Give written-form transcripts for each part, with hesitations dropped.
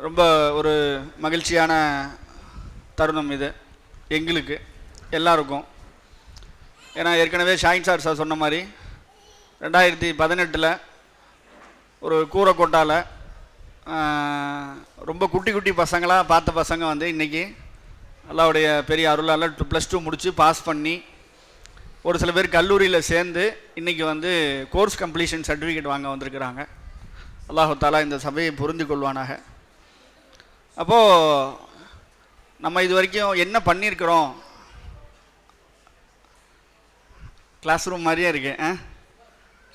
ரொம்ப ஒரு மகிழ்ச்சியான தருணம் இது எங்களுக்கு எல்லாருக்கும். ஏன்னா ஏற்கனவே ஷாயின் சார் சொன்ன மாதிரி 2018 ஒரு கூரைக்கோட்டால் ரொம்ப குட்டி குட்டி பசங்களாக பார்த்த பசங்க வந்து இன்றைக்கி அல்லாவுடைய பெரிய அருளால் +2 முடித்து பாஸ் பண்ணி ஒரு சில பேர் கல்லூரியில் சேர்ந்து இன்றைக்கி வந்து கோர்ஸ் கம்ப்ளீஷன் சர்டிஃபிகேட் வாங்க வந்திருக்கிறாங்க. அல்லாஹு தாலா இந்த சபையை புரிந்து கொள்வானாக. அப்போது நம்ம இது வரைக்கும் என்ன பண்ணியிருக்கிறோம், கிளாஸ் ரூம் மாதிரியே இருக்கு.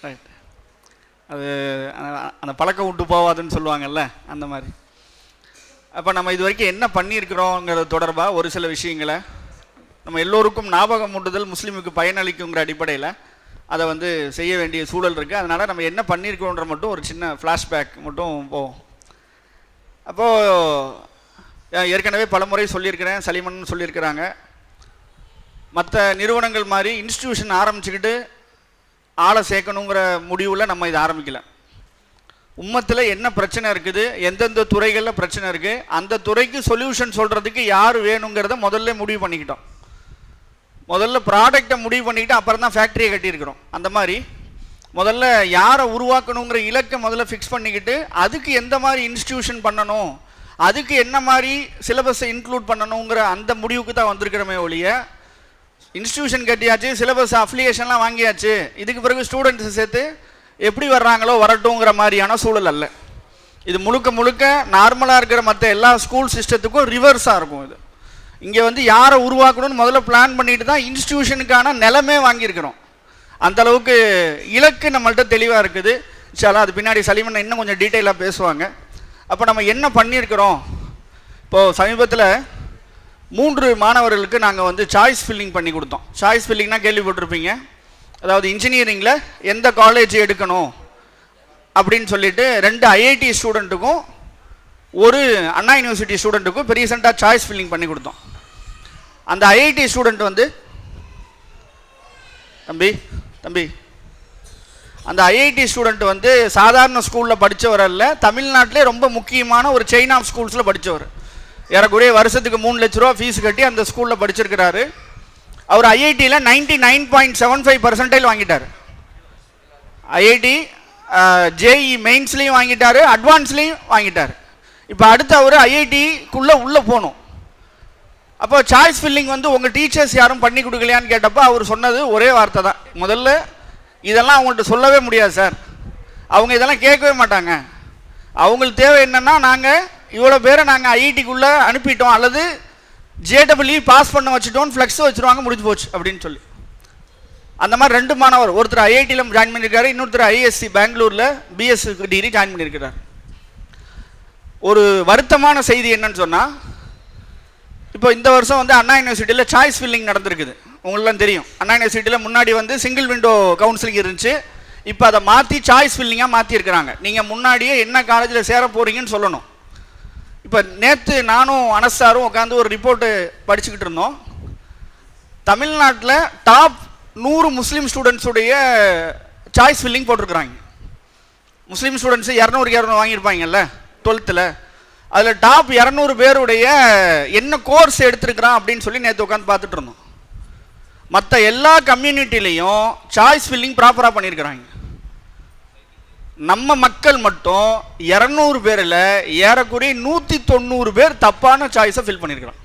ரைட், அது அந்த பழக்கம் விட்டு போவாதுன்னு சொல்லுவாங்கல்ல, அந்த மாதிரி. அப்போ நம்ம இது வரைக்கும் என்ன பண்ணியிருக்கிறோங்கிறது தொடர்பாக ஒரு சில விஷயங்களை நம்ம எல்லோருக்கும் ஞாபகம் ஊட்டுதல் முஸ்லீமுக்கு பயனளிக்குங்கிற அடிப்படையில் அதை வந்து செய்ய வேண்டிய சூழல் இருக்குது. அதனால் நம்ம என்ன பண்ணியிருக்கிறோன்ற மட்டும் ஒரு சின்ன ஃப்ளாஷ்பேக் மட்டும் போவோம். அப்போது ஏற்கனவே பல முறை சொல்லியிருக்கிறேன், சலீமன் சொல்லியிருக்கிறாங்க, மற்ற நிறுவனங்கள் மாதிரி இன்ஸ்டிடியூஷன் ஆரம்பிச்சுக்கிட்டு ஆளை சேர்க்கணுங்கிற முடிவில் நம்ம இதை ஆரம்பிக்கல. உம்மத்தில் என்ன பிரச்சனை இருக்குது, எந்தெந்த துறைகளில் பிரச்சனை இருக்குது, அந்த துறைக்கு சொல்யூஷன் சொல்கிறதுக்கு யார் வேணுங்கிறத முதல்ல முடிவு பண்ணிக்கிட்டோம். முதல்ல ப்ராடக்டை முடிவு பண்ணிக்கிட்டு அப்புறம் தான் ஃபேக்ட்ரியை கட்டியிருக்கிறோம். அந்த மாதிரி முதல்ல யாரை உருவாக்கணுங்கிற இலக்கை முதல்ல ஃபிக்ஸ் பண்ணிக்கிட்டு அதுக்கு எந்த மாதிரி இன்ஸ்டிடியூஷன் பண்ணணும், அதுக்கு என்ன மாதிரி சிலபஸை இன்க்ளூட் பண்ணணுங்கிற அந்த முடிவுக்கு தான் வந்திருக்கிறோமே ஒழிய, இன்ஸ்டிடியூஷன் கட்டியாச்சு, சிலபஸ் அஃபிலியேஷன்லாம் வாங்கியாச்சு, இதுக்கு பிறகு ஸ்டூடெண்ட்ஸை சேர்த்து எப்படி வர்றாங்களோ வரட்டுங்கிற மாதிரியான சூழல் அல்ல. இது முழுக்க முழுக்க நார்மலாக இருக்கிற மற்ற எல்லா ஸ்கூல் சிஸ்டத்துக்கும் ரிவர்ஸாக இருக்கும். இது இங்கே வந்து யாரை உருவாக்கணும்னு முதல்ல பிளான் பண்ணிட்டு தான் இன்ஸ்டிடியூஷனுக்கான நிலமே வாங்கியிருக்கிறோம். அந்தளவுக்கு இலக்கு நம்மள்கிட்ட தெளிவாக இருக்குது. இன்ஷால்லா அது பின்னாடி சலீமன் இன்னும் கொஞ்சம் டீட்டெயிலாக பேசுவாங்க. அப்போ நம்ம என்ன பண்ணியிருக்கிறோம், இப்போது சமீபத்தில் 3 மாணவர்களுக்கு நாங்கள் வந்து சாய்ஸ் ஃபில்லிங் பண்ணி கொடுத்தோம். சாய்ஸ் ஃபில்லிங்னா கேள்விப்பட்டிருப்பீங்க. அதாவது இன்ஜினியரிங்கில் எந்த காலேஜ் எடுக்கணும் அப்படின்னு சொல்லிட்டு 2 ஐஐடி ஸ்டூடெண்ட்டுக்கும் ஒரு அண்ணா யூனிவர்சிட்டி ஸ்டூடெண்ட்டுக்கும் இப்போ ரீசெண்டாக சாய்ஸ் ஃபில்லிங் பண்ணி கொடுத்தோம். அந்த ஐஐடி ஸ்டூடெண்ட் வந்து தம்பி அந்த ஐஐடி ஸ்டூடெண்ட் வந்து சாதாரண ஸ்கூலில் படித்தவர் அல்ல, தமிழ்நாட்டிலே ரொம்ப முக்கியமான ஒரு செயின் ஆஃப் ஸ்கூல்ஸில் படித்தவர். ஏறக்குறைய வருஷத்துக்கு 3 லட்ச ரூபா ஃபீஸ் கட்டி அந்த ஸ்கூலில் படிச்சிருக்கிறாரு. அவர் ஐஐடியில் 99.75% வாங்கிட்டார். ஐஐடி ஜேஇ மெயின்ஸ்லேயும் வாங்கிட்டார், அட்வான்ஸ்லேயும் வாங்கிட்டார். இப்போ அடுத்து அவர் ஐஐடிக்குள்ளே போகணும். அப்போ சாய்ஸ் ஃபில்லிங் வந்து உங்கள் டீச்சர்ஸ் யாரும் பண்ணி கொடுக்கலையான்னு கேட்டப்போ அவர் சொன்னது ஒரே வார்த்தை தான், முதல்ல இதெல்லாம் அவங்கள்ட்ட சொல்லவே முடியாது சார், அவங்க இதெல்லாம் கேட்கவே மாட்டாங்க, அவங்களுக்கு தேவை என்னென்னா நாங்கள் இவ்வளோ பேரை நாங்கள் ஐஐடிக்குள்ளே அனுப்பிட்டோம் அல்லது ஜேடபிள்யூ பாஸ் பண்ண வச்சுட்டோம், ஃப்ளெக்ஸ் வச்சுருவாங்க, முடிஞ்சு போச்சு அப்படின்னு சொல்லி. அந்த மாதிரி 2 மாணவர், ஒருத்தர் ஐஐடியில் ஜாயின் பண்ணியிருக்காரு, இன்னொருத்தர் ஐஎஸ்சி பெங்களூரில் பிஎஸ் டிகிரி ஜாயின் பண்ணியிருக்கிறார். ஒரு வருத்தமான செய்தி என்னன்னு சொன்னால், இப்போ இந்த வருஷம் வந்து அண்ணா யூனிவர்சிட்டியில் சாய்ஸ் ஃபில்லிங் நடந்திருக்குது. உங்களுக்குலாம் தெரியும், அண்ணா யூனிவர்சிட்டியில் முன்னாடி வந்து சிங்கிள் விண்டோ கவுன்சிலிங் இருந்துச்சு, இப்போ அதை மாற்றி சாய்ஸ் ஃபில்லிங்காக மாற்றிருக்கிறாங்க. நீங்கள் முன்னாடியே என்ன காலேஜில் சேர போகிறீங்கன்னு சொல்லணும். இப்போ நேற்று நானும் அனஸ்தாரும் உட்காந்து ஒரு ரிப்போர்ட்டு படிச்சுக்கிட்டு இருந்தோம். தமிழ்நாட்டில் டாப் 100 முஸ்லீம் ஸ்டூடெண்ட்ஸுடைய சாய்ஸ் ஃபில்லிங் போட்டிருக்கிறாங்க. முஸ்லீம் ஸ்டூடெண்ட்ஸு 200 வாங்கியிருப்பாங்கல்ல 12th, அதில் டாப் 200 பேருடைய என்ன கோர்ஸ் எடுத்துருக்கிறான் அப்படின்னு சொல்லி நேற்று உட்காந்து பார்த்துட்டு இருந்தோம். மற்ற எல்லா கம்யூனிட்டிலையும் சாய்ஸ் ஃபில்லிங் ப்ராப்பராக பண்ணியிருக்கிறாங்க. நம்ம மக்கள் மட்டும் 200 பேரில் ஏறக்குறைய 190 பேர் தப்பான சாய்ஸை ஃபில் பண்ணியிருக்கிறோம்.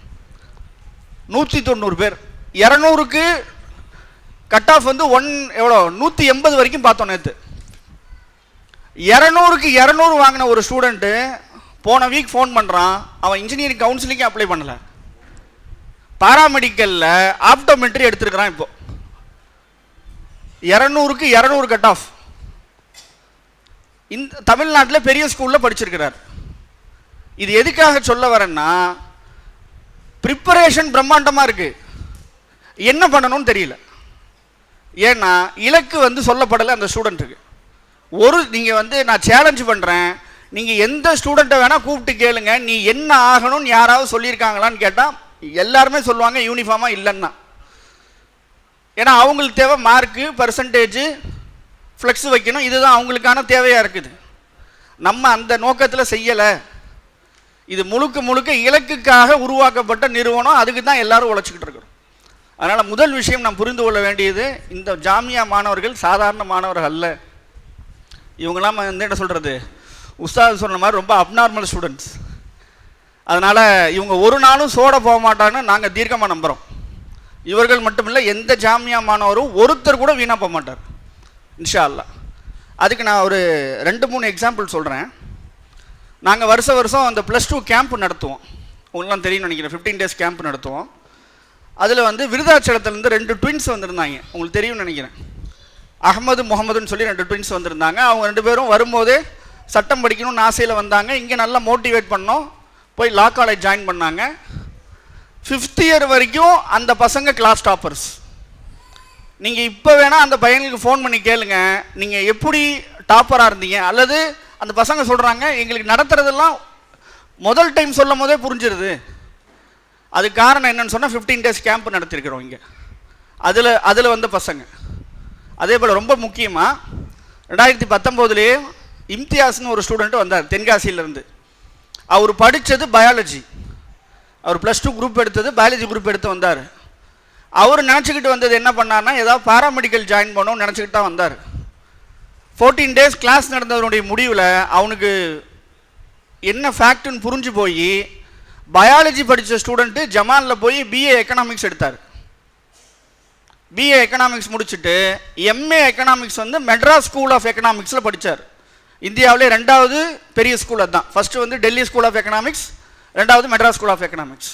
190 பேர். 200க்கு கட் ஆஃப் வந்து எவ்வளோ 180 வரைக்கும் பார்த்தோம் நேற்று. 200க்கு 200 வாங்கின ஒரு ஸ்டூடெண்ட்டு போன வீக் ஃபோன் பண்ணுறான், அவன் இன்ஜினியரிங் கவுன்சிலிங்கே அப்ளை பண்ணலை, பாராமெடிக்கலில் ஆப்டோமெட்ரி எடுத்துருக்கிறான். இப்போ 200க்கு 200 கட் ஆஃப். இந்த தமிழ்நாட்டில் பெரிய ஸ்கூலில் படிச்சிருக்கிறார். இது எதுக்காக சொல்ல வரேன்னா, ப்ரிப்பரேஷன் பிரம்மாண்டமாக இருக்குது, என்ன பண்ணணும்னு தெரியல. ஏன்னா இலக்கு வந்து சொல்லப்படலை அந்த ஸ்டூடெண்ட்டுக்கு. நீங்கள் வந்து நான் சேலஞ்ச் பண்ணுறேன், நீங்கள் எந்த ஸ்டூடெண்ட்டை வேணால் கூப்பிட்டு கேளுங்க, நீ என்ன ஆகணும்னு யாராவது சொல்லியிருக்காங்களான்னு கேட்டால் எல்லாருமே சொல்லுவாங்க யூனிஃபார்மாக இல்லைன்னா. ஏன்னா அவங்களுக்கு தேவை மார்க்கு, பர்சன்டேஜு, ஃப்ளெக்ஸ் வைக்கணும், இதுதான் அவங்களுக்கான தேவையாக இருக்குது. நம்ம அந்த நோக்கத்தில் செய்யலை. இது முழுக்க முழுக்க இலக்குக்காக உருவாக்கப்பட்ட நிறுவனம். அதுக்கு தான் எல்லாரும் உழைச்சிக்கிட்டு இருக்கிறோம். அதனால் முதல் விஷயம் நாம் புரிந்து கொள்ள வேண்டியது, இந்த ஜாமியா மாணவர்கள் சாதாரண மாணவர்கள் அல்ல. இவங்கெல்லாம் வந்து என்ன சொல்கிறது, உஸ்தாத் சொன்ன மாதிரி ரொம்ப அப்நார்மல் ஸ்டூடெண்ட்ஸ். அதனால் இவங்க ஒரு நாளும் சோட போக மாட்டான்னு நாங்கள் தீர்க்கமாக நம்புகிறோம். இவர்கள் மட்டும் இல்லை, எந்த ஜாமியா மாணவரும் ஒருத்தர் கூட வீணாக போக மாட்டார் இன்ஷா அல்லாஹ். அதுக்கு நான் ஒரு 2-3 எக்ஸாம்பிள் சொல்கிறேன். நாங்கள் வருஷம் அந்த +2 கேம்ப் நடத்துவோம். உங்களுக்குலாம் தெரியும்னு நினைக்கிறேன். 15 days கேம்ப் நடத்துவோம். அதில் வந்து விருதாச்சலத்துலேருந்து 2 ட்வின்ஸ் வந்திருந்தாங்க. உங்களுக்கு தெரியும்னு நினைக்கிறேன். அகமது முகமதுன்னு சொல்லி 2 ட்வின்ஸ் வந்திருந்தாங்க. அவங்க 2 பேரும் வரும்போதே சட்டம் படிக்கணும்னு ஆசையில் வந்தாங்க. இங்கே நல்லா மோட்டிவேட் பண்ணோம். போய் லா காலேஜ் ஜாயின் பண்ணாங்க. 5th year வரைக்கும் அந்த பசங்க கிளாஸ் டாப்பர்ஸ். நீங்கள் இப்போ வேணால் அந்த பையனுக்கு ஃபோன் பண்ணி கேளுங்க, நீங்கள் எப்படி டாப்பராக இருந்தீங்க. அல்லது அந்த பசங்க சொல்கிறாங்க, எங்களுக்கு நடத்துறதெல்லாம் முதல் டைம் சொல்லும் போதே புரிஞ்சிருது. அதுக்கு காரணம் என்னன்னு சொன்னால் 15 days கேம்ப் நடத்திருக்கிறோம் இங்கே. அதில் வந்த பசங்க. அதே போல் ரொம்ப முக்கியமாக 2019 இம்தியாஸ்னு ஒரு ஸ்டூடெண்ட்டு வந்தார் தென்காசியிலேருந்து. அவர் படித்தது பயாலஜி. அவர் +2 குரூப் எடுத்தது பயாலஜி குரூப் எடுத்து வந்தார். அவர் நினச்சிக்கிட்டு வந்தது என்ன பண்ணார்னா, ஏதாவது பாராமெடிக்கல் ஜாயின் பண்ணணும்னு நினச்சிக்கிட்டு தான் வந்தார். 14 days கிளாஸ் நடந்ததனுடைய முடிவில் அவனுக்கு என்ன ஃபேக்ட்னு புரிஞ்சு போய் பயாலஜி படித்த ஸ்டூடெண்ட்டு ஜமானில் போய் BA எக்கனாமிக்ஸ் எடுத்தார். BA எக்கனாமிக்ஸ் முடிச்சுட்டு MA எக்கனாமிக்ஸ் வந்து மெட்ராஸ் ஸ்கூல் ஆஃப் எக்கனாமிக்ஸில் படித்தார். இந்தியாவிலே 2வது பெரிய ஸ்கூல் அதுதான். ஃபஸ்ட்டு வந்து டெல்லி ஸ்கூல் ஆஃப் எக்கனாமிக்ஸ், 2வது மெட்ராஸ் ஸ்கூல் ஆஃப் எக்கனாமிக்ஸ்.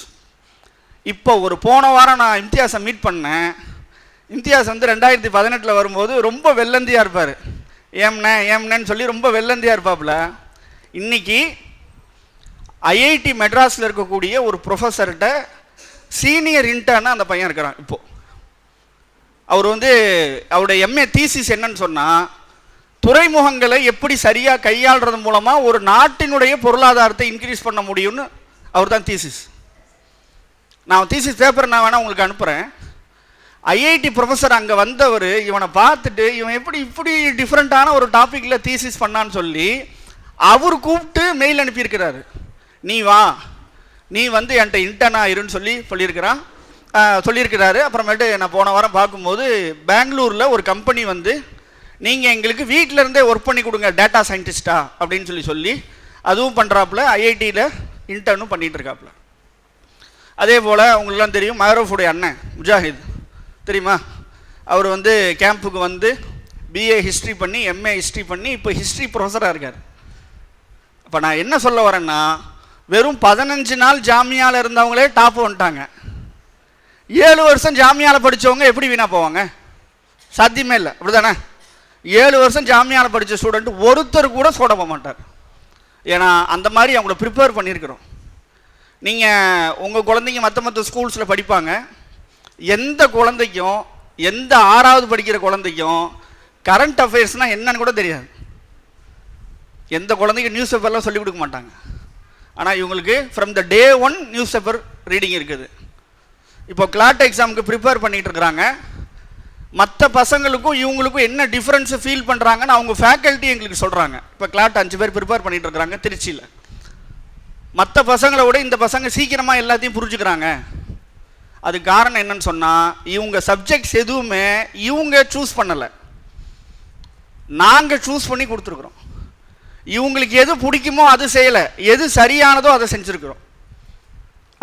இப்போ போன வாரம் நான் இம்தியாஸை மீட் பண்ணேன். இம்தியாஸ் வந்து 2018 வரும்போது ரொம்ப வெள்ளந்தியாக இருப்பார். ஏம்னேன்னு சொல்லி ரொம்ப வெள்ளந்தியாக இருப்பாப்புல. இன்றைக்கி IIT மெட்ராஸில் இருக்கக்கூடிய ஒரு ப்ரொஃபஸர்கிட்ட சீனியர் இன்டர்னாக அந்த பையன் இருக்கிறான். இப்போது அவர் வந்து அவருடைய MA தீசிஸ் என்னன்னு சொன்னால், துறைமுகங்களை எப்படி சரியாக கையாளுறது மூலமாக ஒரு நாட்டினுடைய பொருளாதாரத்தை இன்க்ரீஸ் பண்ண முடியும்னு அவர் தான் தீசிஸ். நான் தீசிஸ் பேப்பர் நான் வேணால் உங்களுக்கு அனுப்புகிறேன். IIT ப்ரொஃபஸர் அங்கே வந்தவர் இவனை பார்த்துட்டு, இவன் எப்படி இப்படி டிஃப்ரெண்ட்டான ஒரு டாப்பிக்கில் தீசிஸ் பண்ணான்னு சொல்லி அவர் கூப்பிட்டு மெயில் அனுப்பியிருக்கிறாரு. நீ வந்து என்கிட்ட இன்டர்னாக இருன்னு சொல்லியிருக்கிறாரு. அப்புறமேட்டு நான் போன வாரம் பார்க்கும்போது பெங்களூரில் ஒரு கம்பெனி வந்து, நீங்கள் எங்களுக்கு வீட்டிலேருந்தே ஒர்க் பண்ணி கொடுங்க டேட்டா சயின்டிஸ்டா அப்படின்னு சொல்லி அதுவும் பண்ணுறாப்புல. IITயில் இன்டர்னும் பண்ணிகிட்டு இருக்காப்புல. அதே போல் உங்களுக்குலாம் தெரியும், மஹரூஃபுடைய அண்ணன் முஜாஹித் தெரியுமா? அவர் வந்து கேம்புக்கு வந்து BA ஹிஸ்ட்ரி பண்ணி MA ஹிஸ்ட்ரி பண்ணி இப்போ ஹிஸ்ட்ரி ப்ரொஃபஸராக இருக்கார். இப்போ நான் என்ன சொல்ல வரேன்னா, வெறும் 15 நாள் ஜாமியாவில் இருந்தவங்களே டாப் வந்துட்டாங்க. 7 வருஷம் ஜாமியாவில் படித்தவங்க எப்படி வீணாக போவாங்க? சாத்தியமே இல்லை. அப்படி தானே? 7 வருஷம் ஜாமியாவில் படித்த ஸ்டூடெண்ட் ஒருத்தர் கூட சோட போக மாட்டார். ஏன்னா அந்த மாதிரி அவங்கள ப்ரிப்பேர் பண்ணியிருக்கிறோம். நீங்கள் உங்கள் குழந்தைங்க மற்ற ஸ்கூல்ஸில் படிப்பாங்க. எந்த குழந்தைக்கும், எந்த 6வது படிக்கிற குழந்தைக்கும் கரண்ட் அஃபேர்ஸ்னால் என்னன்னு கூட தெரியாது. எந்த குழந்தைக்கும் நியூஸ் பேப்பர்லாம் சொல்லிக் கொடுக்க மாட்டாங்க. ஆனால் இவங்களுக்கு from the day 1 news paper reading இருக்குது. இப்போ கிளாட் எக்ஸாமுக்கு ப்ரிப்பேர் பண்ணிகிட்டு இருக்கிறாங்க. மற்ற பசங்களுக்கும் இவங்களுக்கும் என்ன டிஃப்ரென்ஸை ஃபீல் பண்ணுறாங்கன்னு அவங்க ஃபேக்கல்ட்டி எங்களுக்கு சொல்கிறாங்க. இப்போ கிளாட் 5 பேர் ப்ரிப்பேர் பண்ணிகிட்டு இருக்கிறாங்க திருச்சியில். மற்ற பசங்களை விட இந்த பசங்க சீக்கிரமாக எல்லாத்தையும் புரிஞ்சுக்கிறாங்க. அதுக்கு காரணம் என்னன்னு சொன்னால், இவங்க சப்ஜெக்ட்ஸ் எதுவுமே இவங்க சூஸ் பண்ணலை, நாங்கள் சூஸ் பண்ணி கொடுத்துருக்குறோம். இவங்களுக்கு எது பிடிக்குமோ அது செய்யலை, எது சரியானதோ அதை செஞ்சுருக்குறோம்.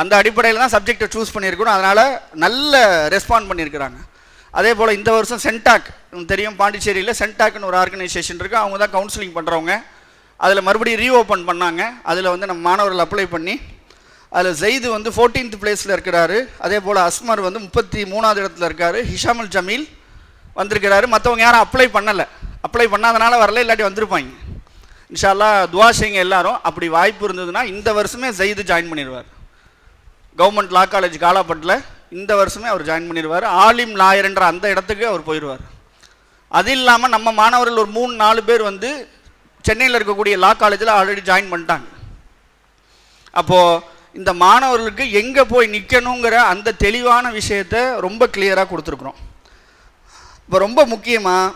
அந்த அடிப்படையில் தான் சப்ஜெக்டை சூஸ் பண்ணியிருக்கிறோம். அதனால் நல்ல ரெஸ்பாண்ட் பண்ணியிருக்கிறாங்க. அதே போல் இந்த வருஷம் சென்டாக் தெரியும், பாண்டிச்சேரியில் சென்டாக்னு ஒரு ஆர்கனைசேஷன் இருக்குது. அவங்க தான் கவுன்சிலிங் பண்ணுறவங்க. அதில் மறுபடியும் ரீஓப்பன் பண்ணாங்க. அதில் வந்து நம்ம மாணவர்கள் அப்ளை பண்ணி அதில் ஜெயிது வந்து 14th பிளேஸில் இருக்கிறாரு. அதே போல் அஸ்மர் வந்து 33வது இடத்துல இருக்கார். ஹிஷாமுல் ஜமீல் வந்திருக்கிறாரு. மற்றவங்க யாரும் அப்ளை பண்ணலை. அப்ளை பண்ணாதனால வரல, இல்லாட்டி வந்திருப்பாங்க. இன்ஷா அல்லாஹ் துவா செய்யுங்க எல்லாரும். அப்படி வாய்ப்பு இருந்ததுன்னா இந்த வருஷமே ஜெயிது ஜாயின் பண்ணிடுவார். கவர்மெண்ட் லா காலேஜ் காலாப்பட்டில் இந்த வருஷமே அவர் ஜாயின் பண்ணிடுவார். ஆலிம் லாயர் என்ற அந்த இடத்துக்கு அவர் போயிடுவார். அது இல்லாமல் நம்ம மாணவர்கள் ஒரு 3-4 பேர் வந்து சென்னையில் இருக்கக்கூடிய லா காலேஜில் ஆல்ரெடி ஜாயின் பண்ணிட்டாங்க. அப்போது இந்த மாணவர்களுக்கு எங்கே போய் நிற்கணுங்கிற அந்த தெளிவான விஷயத்தை ரொம்ப கிளியராக கொடுத்துருக்குறோம். இப்போ ரொம்ப முக்கியமாக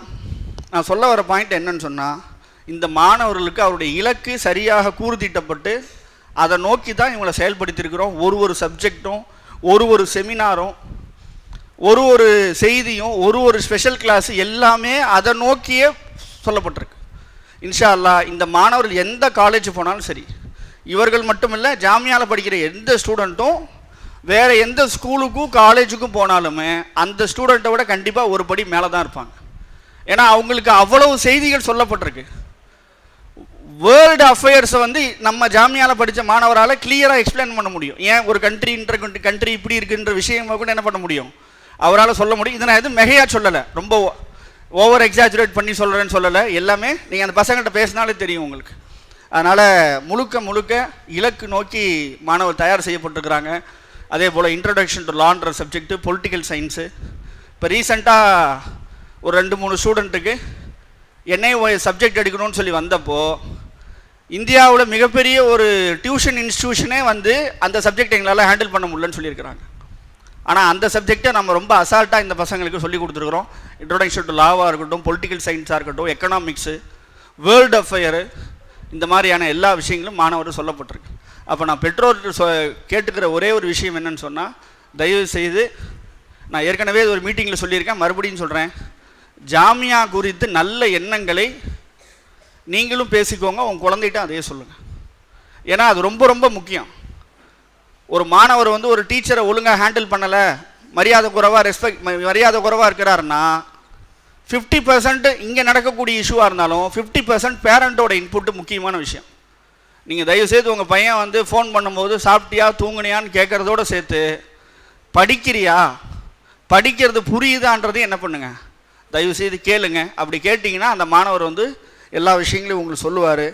நான் சொல்ல வர பாயிண்ட் என்னன்னு சொன்னால், இந்த மாணவர்களுக்கு அவருடைய இலக்கு சரியாக கூர்தீட்டப்பட்டு அதை நோக்கி தான் இவங்களை செயல்படுத்தியிருக்கிறோம். ஒரு சப்ஜெக்டும் ஒரு செமினாரும் ஒரு செய்தியும் ஒரு ஸ்பெஷல் கிளாஸ் எல்லாமே அதை நோக்கியே சொல்லப்பட்டிருக்கு. இன்ஷா அல்லாஹ் இந்த மாணவர்கள் எந்த காலேஜ் போனாலும் சரி, இவர்கள் மட்டும் இல்லை, ஜாமியாவில் படிக்கிற எந்த ஸ்டூடெண்ட்டும் வேறு எந்த ஸ்கூலுக்கும் காலேஜுக்கும் போனாலுமே அந்த ஸ்டூடெண்ட்டை விட கண்டிப்பாக ஒரு படி மேலே தான் இருப்பாங்க. ஏன்னா அவங்களுக்கு அவ்வளவு செய்திகள் சொல்லப்பட்டிருக்கு. வேர்ல்டு அஃபேர்ஸை வந்து நம்ம ஜாமியாவில் படித்த மாணவரால் கிளியராக எக்ஸ்பிளைன் பண்ண முடியும். ஏன் ஒரு கண்ட்ரி இப்படி இருக்குன்ற விஷயமாக கூட என்ன பண்ண முடியும், அவரால் சொல்ல முடியும். இதை நான் எதுவும் மிகையாக சொல்லலை, ரொம்ப ஓவர் எக்ஸாஜுரேட் பண்ணி சொல்கிறேன்னு சொல்லலை. எல்லாமே நீங்கள் அந்த பசங்கள்கிட்ட பேசினாலே தெரியும் உங்களுக்கு. அதனால் முழுக்க இலக்கு நோக்கி மாணவர் தயார் செய்யப்பட்டிருக்கிறாங்க. அதே போல் இன்ட்ரடக்ஷன் டு லான்ற சப்ஜெக்ட்டு, பொலிட்டிக்கல் சயின்ஸு. இப்போ ரீசெண்டாக ஒரு 2-3 ஸ்டூடெண்ட்டுக்கு NIOS சப்ஜெக்ட் எடுக்கணும்னு சொல்லி வந்தப்போ இந்தியாவில் மிகப்பெரிய ஒரு டியூஷன் இன்ஸ்டியூஷனே வந்து அந்த சப்ஜெக்ட் எங்களால் ஹேண்டில் பண்ண முடியலன்னு சொல்லியிருக்கிறாங்க. ஆனால் அந்த சப்ஜெக்டை நம்ம ரொம்ப அசால்ட்டாக இந்த பசங்களுக்கு சொல்லி கொடுத்துருக்குறோம். இன்ட்ரோடக்ஷன் டு லாவாக இருக்கட்டும், பொலிட்டிக்கல் சயின்ஸாக இருக்கட்டும், எக்கனாமிக்ஸு, வேர்ல்டு அஃபேரு, இந்த மாதிரியான எல்லா விஷயங்களும் மாணவர்கள் சொல்லப்பட்டிருக்கு. அப்போ நான் பெற்றோருக்கு கேட்டுக்கிற ஒரே ஒரு விஷயம் என்னன்னு சொன்னால், தயவு செய்து, நான் ஏற்கனவே ஒரு மீட்டிங்கில் சொல்லியிருக்கேன், மறுபடியும் சொல்கிறேன், ஜாமியா குறித்து நல்ல எண்ணங்களை நீங்களும் பேசிக்கோங்க, உங்கள் குழந்தைகிட்ட அதையே சொல்லுங்கள். ஏன்னா அது ரொம்ப முக்கியம். ஒரு மாணவர் வந்து ஒரு டீச்சரை ஒழுங்காக ஹேண்டில் பண்ணலை, மரியாதை குறைவாக இருக்கிறாருன்னா 50% இங்கே நடக்கக்கூடிய இஷ்யூவாக இருந்தாலும் 50% பேரண்ட்டோட இன்புட்டு முக்கியமான விஷயம். நீங்கள் தயவுசெய்து உங்கள் பையன் வந்து ஃபோன் பண்ணும்போது சாப்பிட்டியா தூங்குனியான்னு கேட்குறதோடு சேர்த்து படிக்கிறியா, படிக்கிறது புரியுதான்றதையும் என்ன பண்ணுங்கள், தயவுசெய்து கேளுங்க. அப்படி கேட்டிங்கன்னா அந்த மாணவர் வந்து எல்லா விஷயங்களையும் உங்களுக்கு சொல்லுவார்.